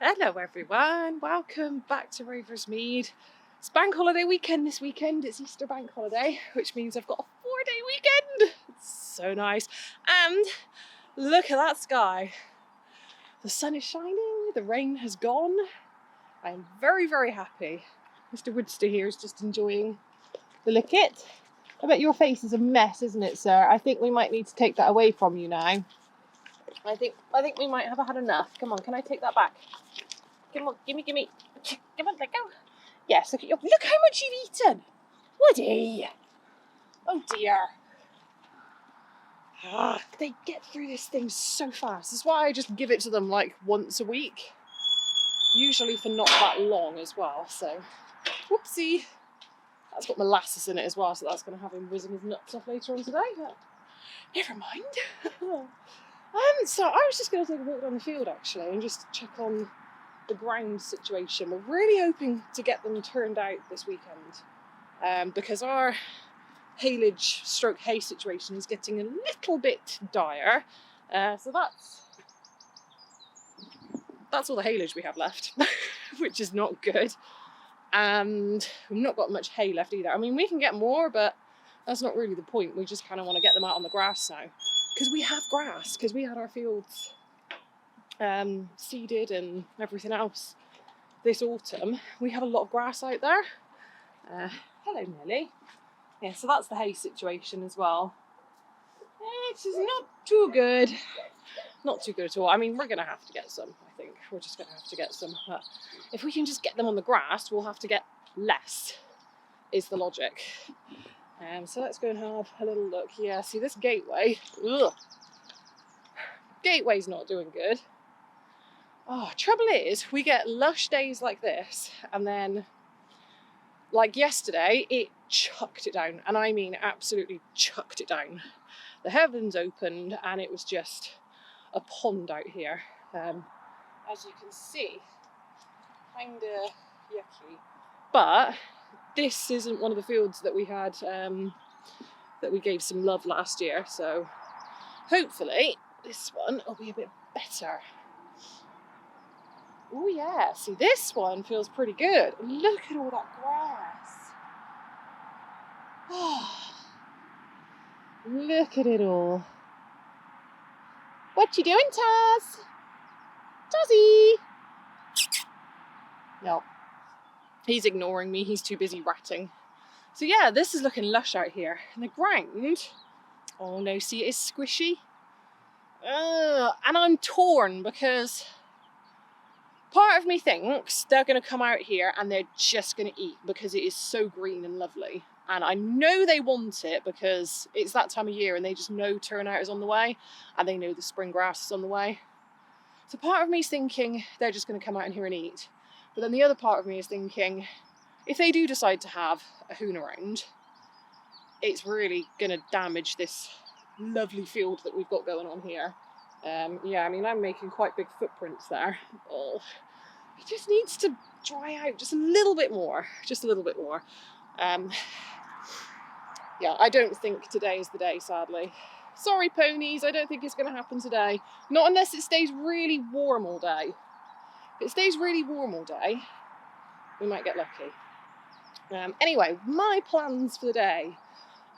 Hello everyone, welcome back to Ravers Mead. It's bank holiday weekend this weekend, it's Easter bank holiday, which means I've got a 4-day weekend. It's so nice. And look at that sky. The sun is shining, the rain has gone. I'm very, very happy. Mr. Woodster here is just enjoying the licket. I bet your face is a mess, isn't it, sir? I think we might need to take that away from you now. I think we might have had enough. Come on, can I take that back? Come on, gimme. Come on, let go. Yes, look how much you've eaten. Woody. Oh dear. They get through this thing so fast. That's why I just give it to them like once a week. Usually for not that long as well, so. Whoopsie. That's got molasses in it as well, so that's going to have him whizzing his nuts off later on today, but never mind. So I was just going to take a walk down the field actually and just check on the ground situation. We're really hoping to get them turned out this weekend because our haylage stroke hay situation is getting a little bit dire. So that's all the haylage we have left, which is not good. And we've not got much hay left either. I mean, we can get more, but that's not really the point. We just kind of want to get them out on the grass now. Because we have grass, because we had our fields seeded and everything else this autumn. We have a lot of grass out there. Hello Nelly. Yeah, so that's the hay situation as well. It's not too good. Not too good at all. I mean, we're going to have to get some, I think. We're just going to have to get some. But if we can just get them on the grass, we'll have to get less, is the logic. So let's go and have a little look. Yeah, see this gateway. Ugh. Gateway's not doing good. Oh, trouble is, we get lush days like this, and then, like yesterday, it chucked it down. And I mean absolutely chucked it down. The heavens opened, and it was just a pond out here. As you can see, kind of yucky. But this isn't one of the fields that we had, that we gave some love last year. So hopefully this one will be a bit better. Oh yeah, see this one feels pretty good. Look at all that grass. Oh, look at it all. What you doing, Taz? Tazzy! No, he's ignoring me. He's too busy ratting. So yeah, this is looking lush out here. And the ground, oh no, see it is squishy. And I'm torn because part of me thinks they're going to come out here and they're just going to eat because it is so green and lovely. And I know they want it because it's that time of year and they just know turnout is on the way and they know the spring grass is on the way. So part of me is thinking they're just going to come out in here and eat. But then the other part of me is thinking, if they do decide to have a hoon around, it's really going to damage this lovely field that we've got going on here. Yeah, I mean, I'm making quite big footprints there. Oh, it just needs to dry out just a little bit more. Just a little bit more. Yeah, I don't think today is the day, sadly. Sorry, ponies, I don't think it's going to happen today. Not unless it stays really warm all day. If it stays really warm all day, we might get lucky. Anyway, my plans for the day.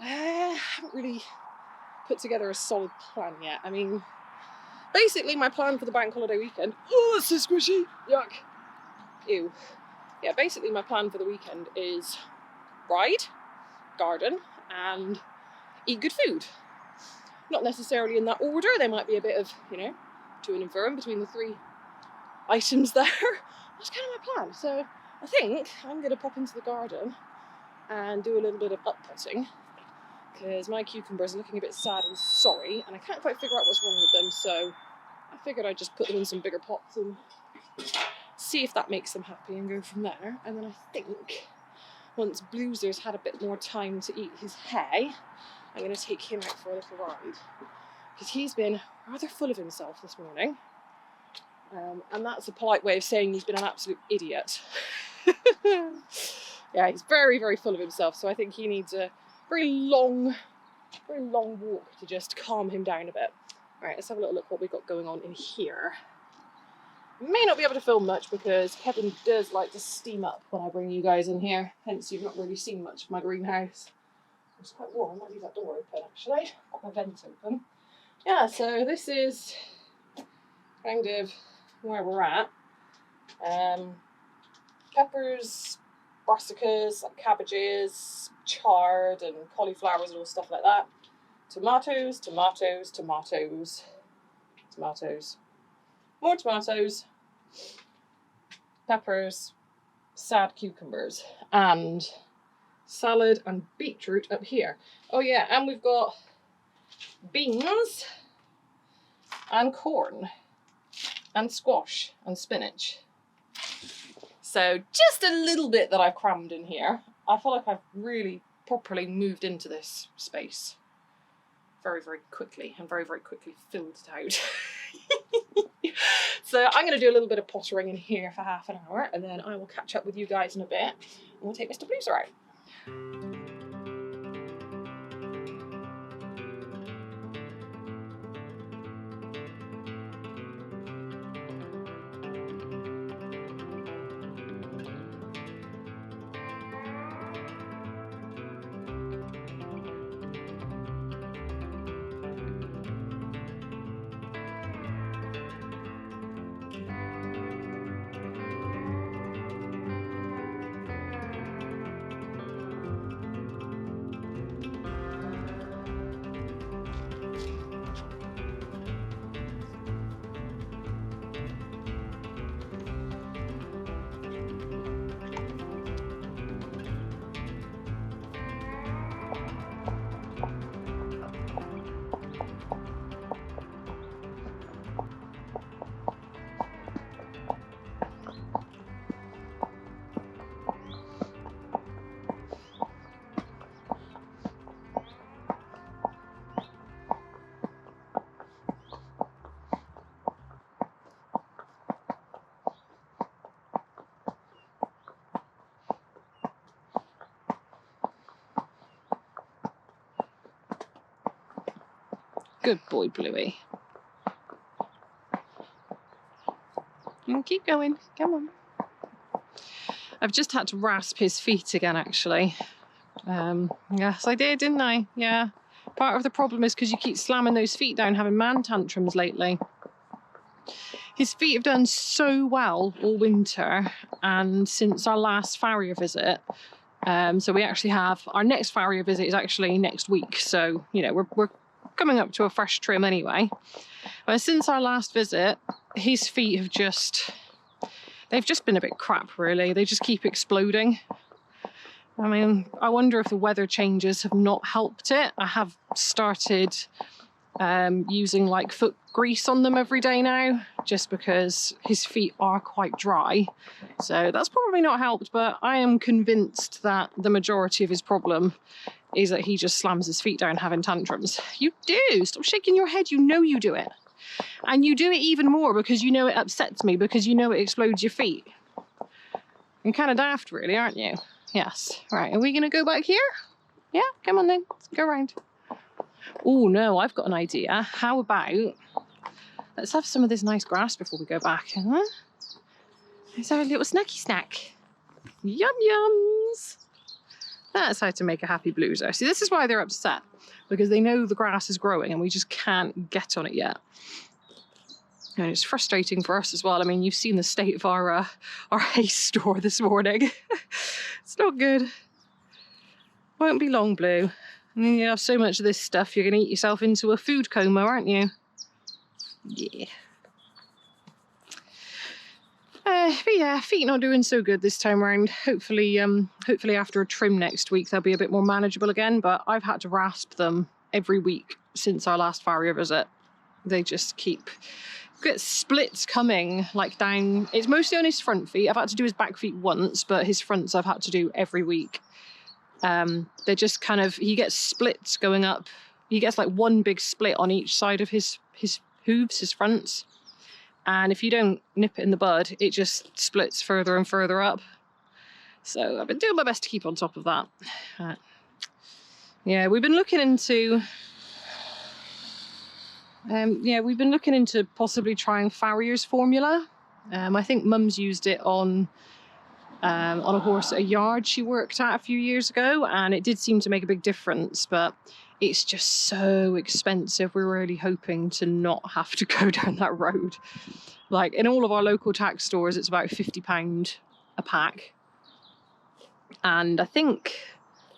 I haven't really put together a solid plan yet. I mean, basically my plan for the bank holiday weekend. Oh, that's so squishy. Yuck. Ew. Yeah, basically my plan for the weekend is ride, garden, and eat good food. Not necessarily in that order. There might be a bit of, to and fro between the three items there. That's kind of my plan. So I think I'm going to pop into the garden and do a little bit of up-potting because my cucumbers are looking a bit sad and sorry and I can't quite figure out what's wrong with them, so I figured I'd just put them in some bigger pots and see if that makes them happy and go from there. And then I think once Bloozer's had a bit more time to eat his hay, I'm going to take him out for a little ride because he's been rather full of himself this morning. And that's a polite way of saying he's been an absolute idiot. Yeah, he's very, very full of himself, so I think he needs a very long walk to just calm him down a bit. All right, let's have a little look what we've got going on in here. May not be able to film much because Kevin does like to steam up when I bring you guys in here, hence you've not really seen much of my greenhouse. It's quite warm, I might leave that door open actually, got my vent open. Yeah, so this is kind of where we're at. Peppers, brassicas, like cabbages, chard and cauliflowers and all stuff like that. Tomatoes, tomatoes, tomatoes, tomatoes. More tomatoes, peppers, sad cucumbers, and salad and beetroot up here. Oh yeah, and we've got beans and corn and squash and spinach. So just a little bit that I've crammed in here. I feel like I've really properly moved into this space very, very quickly and very, very quickly filled it out. So I'm going to do a little bit of pottering in here for half an hour and then I will catch up with you guys in a bit and we'll take Mr. Blueser out. Good boy, Bluey. And keep going, come on. I've just had to rasp his feet again, actually. Yes, I did, didn't I? Yeah. Part of the problem is because you keep slamming those feet down, having man tantrums lately. His feet have done so well all winter, and since our last farrier visit, so we actually have, our next farrier visit is actually next week, so, you know, we're coming up to a fresh trim anyway. But since our last visit, his feet have they've just been a bit crap, really. They just keep exploding. I mean, I wonder if the weather changes have not helped it. I have started using like foot grease on them every day now, just because his feet are quite dry. So that's probably not helped, but I am convinced that the majority of his problem is that he just slams his feet down having tantrums. You do! Stop shaking your head, you know you do it. And you do it even more because you know it upsets me, because you know it explodes your feet. You're kind of daft really, aren't you? Yes. Right, are we going to go back here? Yeah, come on then, let's go around. Oh no, I've got an idea. How about, let's have some of this nice grass before we go back. Huh? Let's have a little snacky snack. Yum yums. That's how to make a happy Blueser. See, this is why they're upset, because they know the grass is growing and we just can't get on it yet. And it's frustrating for us as well. I mean, you've seen the state of our hay store this morning. It's not good. Won't be long, Blue. You have so much of this stuff, you're going to eat yourself into a food coma, aren't you? Yeah. But yeah, feet not doing so good this time around. Hopefully after a trim next week, they'll be a bit more manageable again. But I've had to rasp them every week since our last farrier visit. They just get splits coming like down. It's mostly on his front feet. I've had to do his back feet once, but his fronts I've had to do every week. They're just kind of, he gets splits going up. He gets like one big split on each side of his hooves, his fronts. And if you don't nip it in the bud, it just splits further and further up. So I've been doing my best to keep on top of that. Yeah, we've been looking into possibly trying farrier's formula. I think Mum's used it on a horse at a yard she worked at a few years ago, and it did seem to make a big difference, but it's just so expensive. We're really hoping to not have to go down that road. Like, in all of our local tack stores, it's about £50 a pack. And I think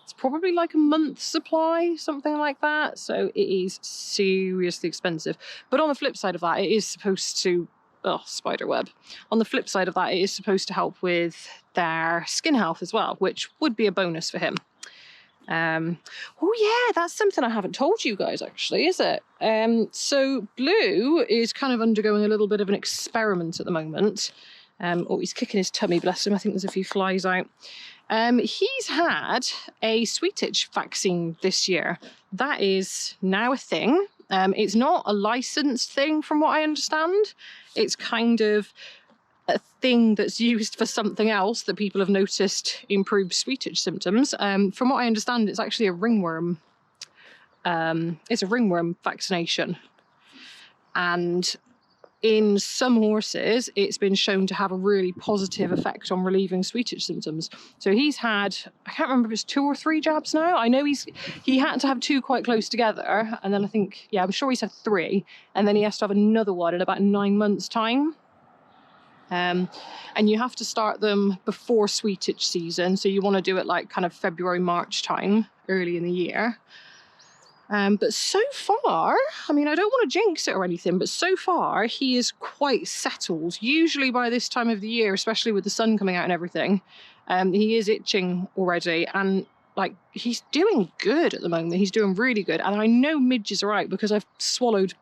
it's probably like a month's supply, something like that. So it is seriously expensive. But on the flip side of that, it is supposed to, oh, spider web. On the flip side of that, it is supposed to help with their skin health as well, which would be a bonus for him. Oh yeah, that's something I haven't told you guys actually, is it? So Blue is kind of undergoing a little bit of an experiment at the moment. Oh, he's kicking his tummy, bless him. I think there's a few flies out. He's had a sweet itch vaccine this year. That is now a thing. It's not a licensed thing from what I understand. It's kind of a thing that's used for something else that people have noticed improves sweet itch symptoms. From what I understand, it's actually a ringworm. It's a ringworm vaccination. And in some horses, it's been shown to have a really positive effect on relieving sweet itch symptoms. So he's had, I can't remember if it's 2 or 3 jabs now. I know he had to have 2 quite close together. And then I think, yeah, I'm sure he's had 3. And then he has to have another one in about 9 months' time. And you have to start them before sweet itch season. So you want to do it like kind of February, March time, early in the year. But so far, I mean, I don't want to jinx it or anything, but so far he is quite settled. Usually by this time of the year, especially with the sun coming out and everything, he is itching already. And like, he's doing good at the moment. He's doing really good. And I know midges are out because I've swallowed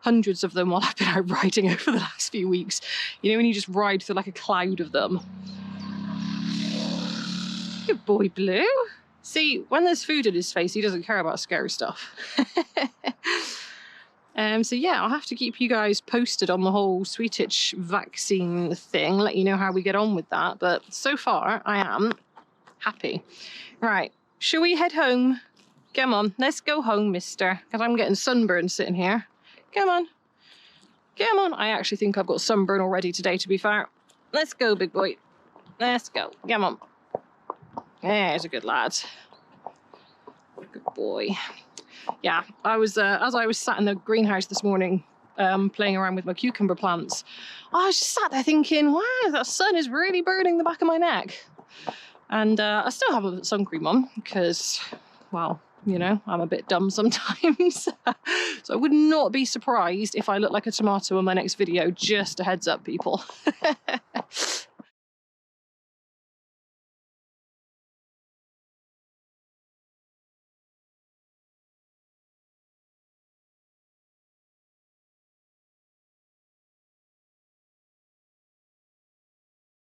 hundreds of them while I've been out riding over the last few weeks. You know, when you just ride through like a cloud of them. Good boy, Blue. See, when there's food in his face, he doesn't care about scary stuff. So yeah, I'll have to keep you guys posted on the whole sweet itch vaccine thing, let you know how we get on with that. But so far, I am happy. Right, shall we head home? Come on, let's go home, mister, because I'm getting sunburned sitting here. Come on. Come on. I actually think I've got sunburn already today, to be fair. Let's go, big boy. Let's go. Come on. There's a good lad. Good boy. Yeah, I was as I was sat in the greenhouse this morning playing around with my cucumber plants, I was just sat there thinking, wow, that sun is really burning the back of my neck. And I still have a sun cream on because, well, you know, I'm a bit dumb sometimes. So I would not be surprised if I look like a tomato in my next video. Just a heads up, people.